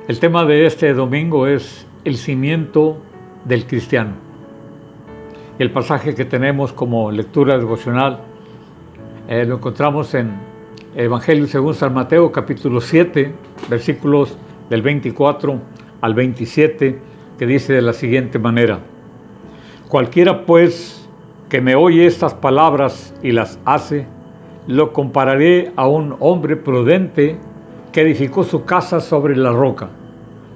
El tema de este domingo es el cimiento del cristiano. Y el pasaje que tenemos como lectura devocional lo encontramos en Evangelio según San Mateo, capítulo 7, versículos del 24 al 27, que dice de la siguiente manera: Cualquiera pues que me oye estas palabras y las hace, lo compararé a un hombre prudente que edificó su casa sobre la roca.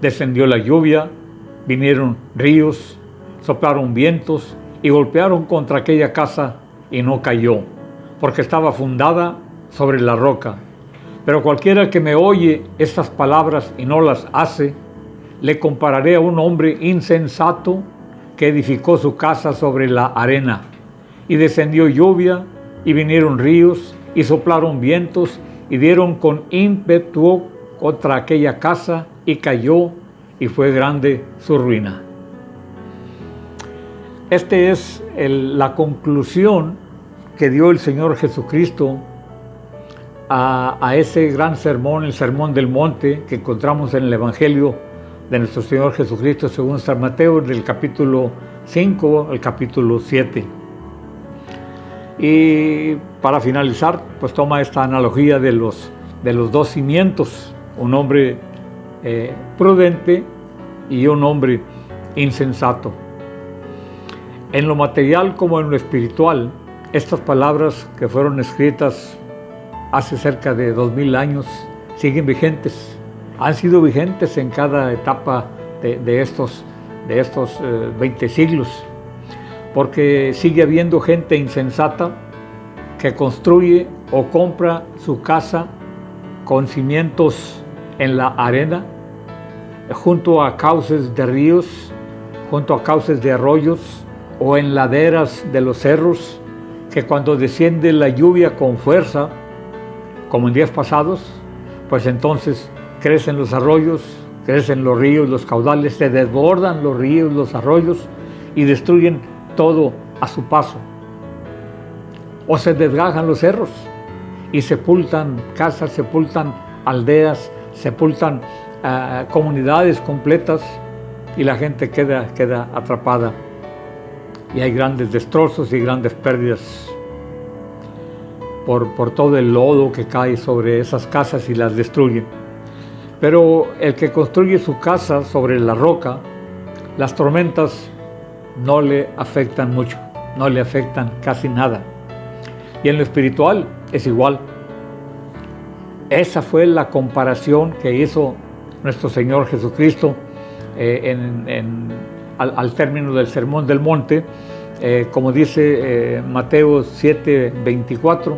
Descendió la lluvia, vinieron ríos, soplaron vientos y golpearon contra aquella casa y no cayó, porque estaba fundada sobre la roca. Pero cualquiera que me oye estas palabras y no las hace, le compararé a un hombre insensato que edificó su casa sobre la arena. Y descendió lluvia, y vinieron ríos, y soplaron vientos, y dieron con ímpetu contra aquella casa, y cayó, y fue grande su ruina. Esta es la conclusión que dio el Señor Jesucristo a ese gran sermón, el Sermón del Monte, que encontramos en el Evangelio de nuestro Señor Jesucristo según San Mateo, del capítulo 5 al capítulo 7. Y para finalizar, pues toma esta analogía de los dos cimientos, un hombre prudente y un hombre insensato. En lo material como en lo espiritual, estas palabras que fueron escritas hace cerca de 2000 años siguen vigentes. Han sido vigentes en cada etapa de estos 20 siglos, porque sigue habiendo gente insensata que construye o compra su casa con cimientos en la arena, junto a cauces de ríos, junto a cauces de arroyos o en laderas de los cerros, que cuando desciende la lluvia con fuerza, como en días pasados, pues entonces crecen los arroyos, crecen los ríos, los caudales, se desbordan los ríos, los arroyos y destruyen todo a su paso. O se desgajan los cerros y sepultan casas, sepultan aldeas, sepultan comunidades completas, y la gente queda atrapada. Y hay grandes destrozos y grandes pérdidas por todo el lodo que cae sobre esas casas y las destruye. Pero el que construye su casa sobre la roca, las tormentas no le afectan mucho, no le afectan casi nada. Y en lo espiritual es igual. Esa fue la comparación que hizo nuestro Señor Jesucristo al término del Sermón del Monte, como dice Mateo 7:24,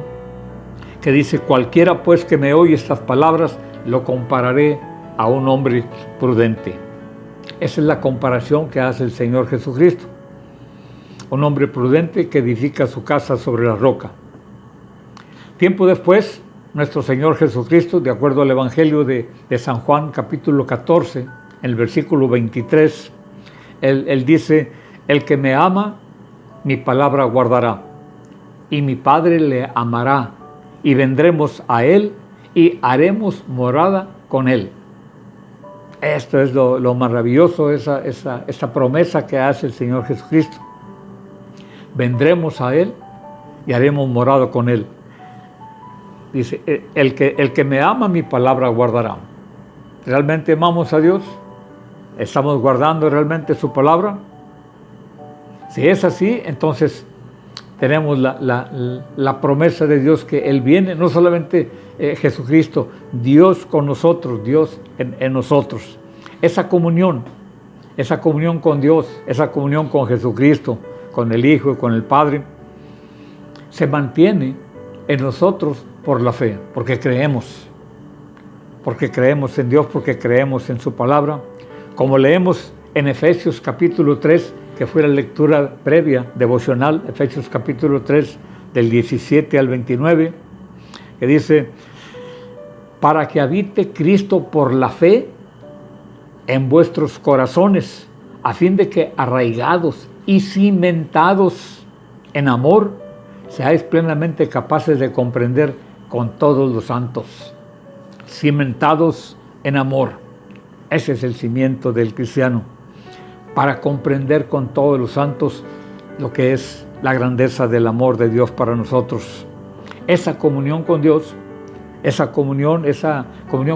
que dice: Cualquiera pues que me oye estas palabras, lo compararé a un hombre prudente. Esa es la comparación que hace el Señor Jesucristo. Un hombre prudente que edifica su casa sobre la roca. Tiempo después, nuestro Señor Jesucristo, de acuerdo al Evangelio de San Juan, capítulo 14, en el versículo 23, Él dice: El que me ama, mi palabra guardará, y mi Padre le amará, y vendremos a Él, y haremos morada con Él. Esto es lo maravilloso, esa promesa que hace el Señor Jesucristo. Vendremos a Él y haremos morada con Él. Dice: el que me ama, mi palabra guardará. ¿Realmente amamos a Dios? ¿Estamos guardando realmente su palabra? Si es así, entonces tenemos la promesa de Dios, que Él viene, no solamente Jesucristo, Dios con nosotros, Dios en nosotros. Esa comunión con Dios, esa comunión con Jesucristo, con el Hijo y con el Padre, se mantiene en nosotros por la fe, porque creemos en Dios, porque creemos en su palabra. Como leemos en Efesios capítulo 3, que fue la lectura previa devocional, Efesios capítulo 3, del 17 al 29, que dice: para que habite Cristo por la fe en vuestros corazones, a fin de que, arraigados y cimentados en amor, seáis plenamente capaces de comprender con todos los santos. Cimentados en amor. Ese es el cimiento del cristiano, para comprender con todos los santos lo que es la grandeza del amor de Dios para nosotros. Esa comunión con Dios, esa comunión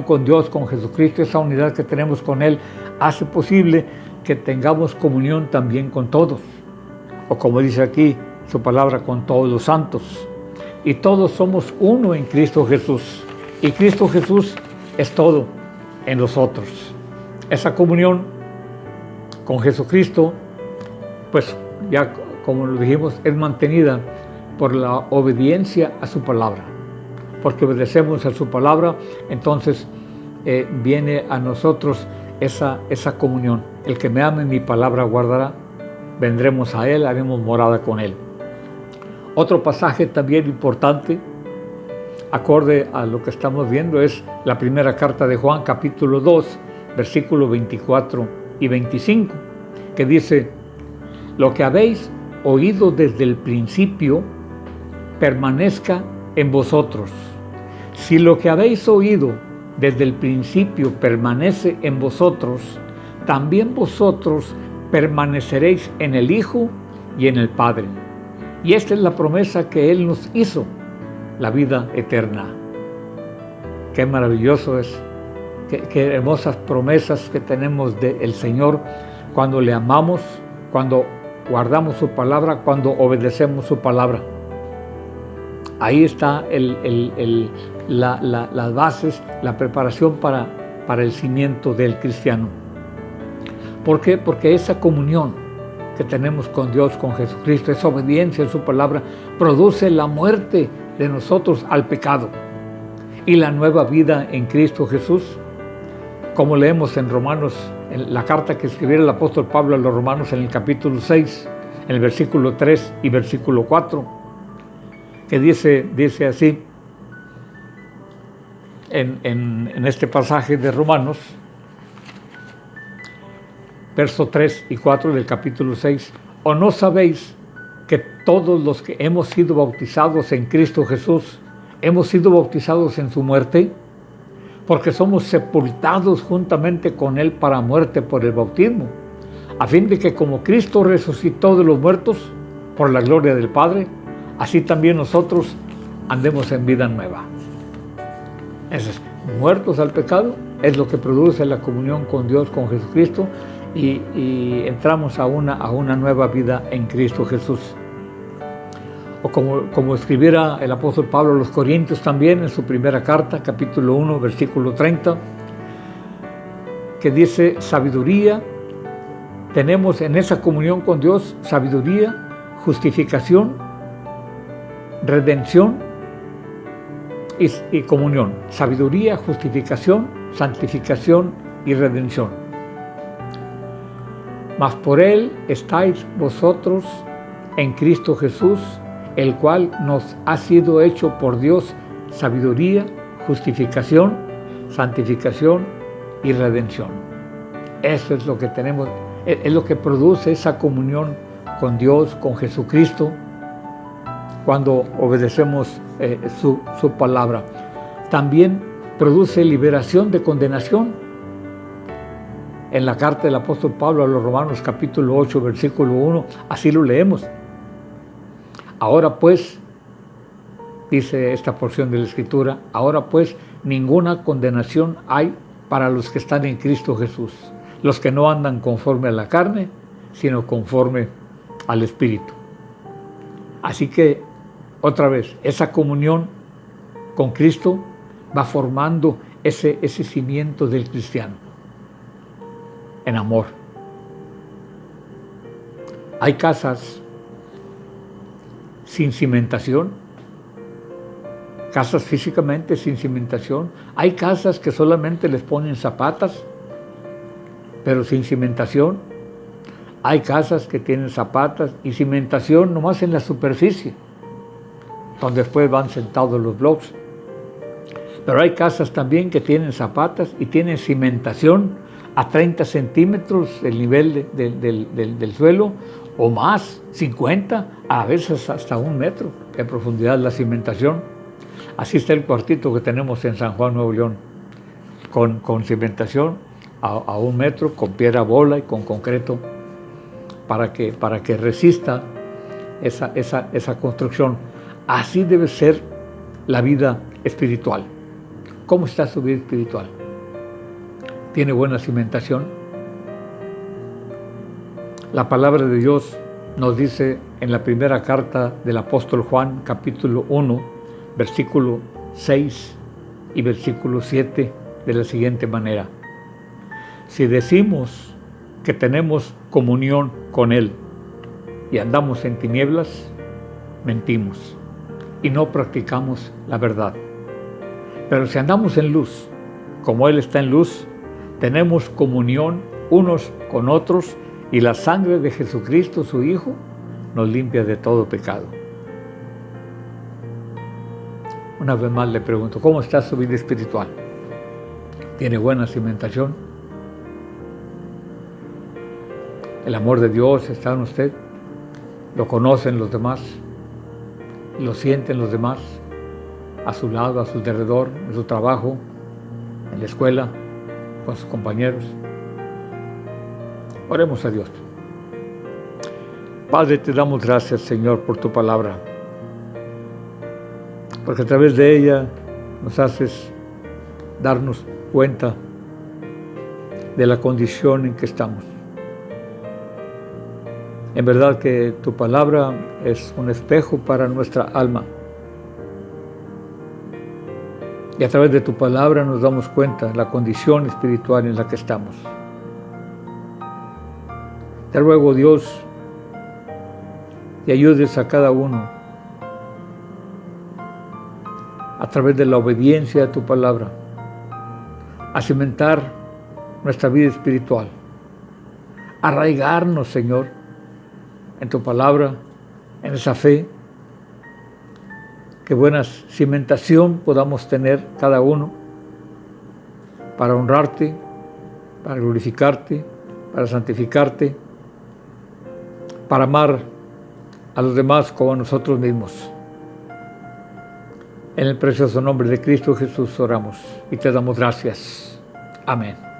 con Dios, con Jesucristo, esa unidad que tenemos con Él, hace posible que tengamos comunión también con todos, o como dice aquí su palabra, con todos los santos. Y todos somos uno en Cristo Jesús, y Cristo Jesús es todo en nosotros. Esa comunión con Jesucristo, pues ya como lo dijimos, es mantenida por la obediencia a su palabra. Porque obedecemos a su palabra, entonces viene a nosotros esa comunión. El que me ame, mi palabra guardará. Vendremos a Él, haremos morada con Él. Otro pasaje también importante, acorde a lo que estamos viendo, es la primera carta de Juan, capítulo 2, versículos 24 y 25, que dice: lo que habéis oído desde el principio permanezca en vosotros. Si lo que habéis oído desde el principio permanece en vosotros, también vosotros permaneceréis en el Hijo y en el Padre. Y esta es la promesa que Él nos hizo, la vida eterna. Qué maravilloso es, qué hermosas promesas que tenemos del Señor cuando le amamos, cuando guardamos su palabra, cuando obedecemos su palabra. Ahí está las bases, la preparación para el cimiento del cristiano. ¿Por qué? Porque esa comunión que tenemos con Dios, con Jesucristo, esa obediencia a su palabra, produce la muerte de nosotros al pecado y la nueva vida en Cristo Jesús. Como leemos en Romanos, en la carta que escribiera el apóstol Pablo a los Romanos en el capítulo 6, en el versículo 3 y versículo 4, que dice así, en este pasaje de Romanos, versos 3 y 4 del capítulo 6, ¿o no sabéis que todos los que hemos sido bautizados en Cristo Jesús, hemos sido bautizados en su muerte? Porque somos sepultados juntamente con Él para muerte por el bautismo, a fin de que como Cristo resucitó de los muertos por la gloria del Padre, así también nosotros andemos en vida nueva. Muertos al pecado es lo que produce la comunión con Dios, con Jesucristo, y entramos a una nueva vida en Cristo Jesús. O como escribiera el apóstol Pablo a los Corintios también en su primera carta, capítulo 1, versículo 30, que dice: sabiduría, tenemos en esa comunión con Dios sabiduría, justificación, redención y comunión. Sabiduría, justificación, santificación y redención. Mas por Él estáis vosotros en Cristo Jesús, el cual nos ha sido hecho por Dios sabiduría, justificación, santificación y redención. Eso es lo que tenemos, es lo que produce esa comunión con Dios, con Jesucristo, cuando obedecemos su palabra. También produce liberación de condenación. En la carta del apóstol Pablo a los Romanos, capítulo 8, versículo 1, así lo leemos. Ahora pues, dice esta porción de la Escritura, ahora pues ninguna condenación hay para los que están en Cristo Jesús, los que no andan conforme a la carne, sino conforme al Espíritu. Así que, otra vez, esa comunión con Cristo va formando ese cimiento del cristiano, en amor. Hay casas sin cimentación, casas físicamente sin cimentación. Hay casas que solamente les ponen zapatas, pero sin cimentación. Hay casas que tienen zapatas y cimentación nomás en la superficie, donde después van sentados los bloques. Pero hay casas también que tienen zapatas y tienen cimentación a 30 centímetros del nivel del suelo, o más, 50, a veces hasta 1 metro de profundidad la cimentación. Así está el cuartito que tenemos en San Juan, Nuevo León, con cimentación, a 1 metro con piedra bola y con concreto para que resista esa construcción. Así debe ser la vida espiritual. ¿Cómo está su vida espiritual? ¿Tiene buena cimentación? La palabra de Dios nos dice en la primera carta del apóstol Juan, capítulo 1, versículo 6 y versículo 7, de la siguiente manera: si decimos que tenemos comunión con Él y andamos en tinieblas, mentimos y no practicamos la verdad. Pero si andamos en luz, como Él está en luz, tenemos comunión unos con otros y la sangre de Jesucristo, su Hijo, nos limpia de todo pecado. Una vez más le pregunto, ¿cómo está su vida espiritual? ¿Tiene buena cimentación? ¿El amor de Dios está en usted? ¿Lo conocen los demás? ¿Lo sienten los demás? A su lado, a su alrededor, en su trabajo, en la escuela, con sus compañeros. Oremos a Dios. Padre, te damos gracias, Señor, por tu palabra, porque a través de ella nos haces darnos cuenta de la condición en que estamos. En verdad que tu palabra es un espejo para nuestra alma. Y a través de tu palabra nos damos cuenta de la condición espiritual en la que estamos. Te ruego, Dios, que ayudes a cada uno a través de la obediencia a tu palabra a cimentar nuestra vida espiritual, arraigarnos, Señor, en tu palabra, en esa fe, que buena cimentación podamos tener cada uno para honrarte, para glorificarte, para santificarte, para amar a los demás como a nosotros mismos. En el precioso nombre de Cristo Jesús oramos y te damos gracias. Amén.